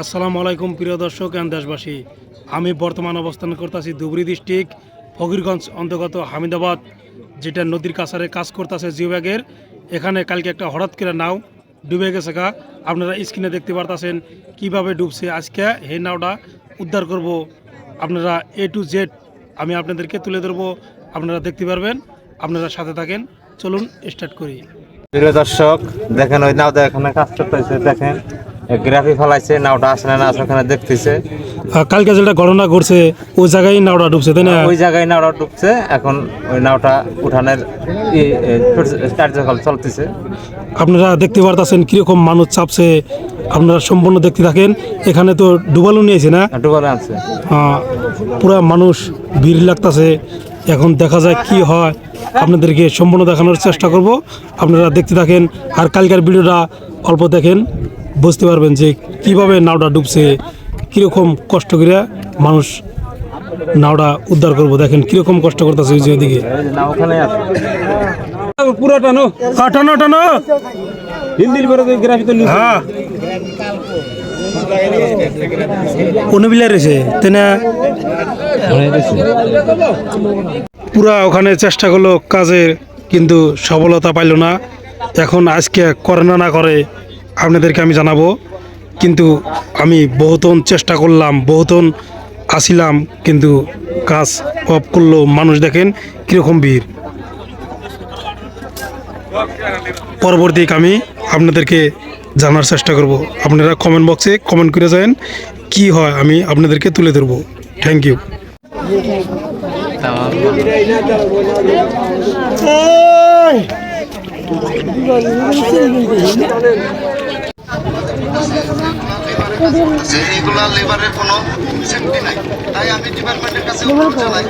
আসসালামু আলাইকুম প্রিয় দর্শক এন্ড দেশবাসী। আমি বর্তমান অবস্থান করতেছি ধুবড়ী ডিস্ট্রিক্ট ফকিরগঞ্জ অন্তর্গত হামিদাবাদ, যেটা নদীর কাছারে কাজ করতেছে জিও ব্যাগের। এখানে কালকে একটা হঠাৎ করে নাও ডুবে গেছে গা। আপনারা স্ক্রিনে দেখতে পারতেছেন কিভাবে ডুবছে। আজকে এই নাওটা উদ্ধার করব, আপনারা A to Z আমি আপনাদেরকে তুলে ধরবো, আপনারা দেখতে পারবেন। আপনারা সাথে থাকেন, চলুন স্টার্ট করি। প্রিয় দর্শক দেখেন, ওই নাওটা এখানে কাজ করতেছে। দেখেন গ্রাফি ফলাইছে, নাওটা আসলে না আসলে ওখানে দেখতেছে। কালকে যেটা ঘটনা ঘটছে ওই জায়গায় নাওটা ডুবছে, তাই না? ওই জায়গায় নাওটা ডুবছে। এখন ওই নাওটা উঠানের কার্যকলাপ চলতেছে। আপনারা দেখতে পারতেছেন কিরকম মানুষ চাপছে, আপনারা সম্পূর্ণ দেখতে থাকেন। এখানে তো ডুবালো নিয়েছে না, ডুবালে আছে, পুরা মানুষ ভিড় লাগতেছে। এখন দেখা যায় কি হয়, আপনাদেরকে সম্পূর্ণ দেখানোর চেষ্টা করব, আপনারা দেখতে থাকেন। আর কালকের ভিডিওটা অল্প দেখেন, বুঝতে পারবেন যে কিভাবে নাওটা ডুবছে, কীরকম কষ্ট করে মানুষ নাওটা উদ্ধার করব। দেখেন কীরকম কষ্ট করতেছে ওই যে ওইদিকে। নাও ওখানে আছে পুরো টানো টানো টানো হিন্দির পরে গ্রাফি তো হ্যাঁ অনুবিলা রয়েছে তেনা পুরা ওখানে চেষ্টা করলো কাজের, কিন্তু সফলতা পাইল না। এখন আজকে করে না করে আপনাদেরকে আমি জানাবো, কিন্তু আমি বহুতন চেষ্টা করলাম, বহুতন আসিলাম, কিন্তু কাজ অফ করলো। মানুষ দেখেন কীরকম ভিড়। পরবর্তী আমি আপনাদেরকে জানার চেষ্টা করব, আপনারা কমেন্ট বক্সে কমেন্ট করে যান, কি হয় আমি আপনাদেরকে তুলে ধরবো। Thank you. যে রেগুলার লেবারের কোনো সেফটি নাই, তাই আমি ডিপার্টমেন্টের কাছে অনুরোধ জানাই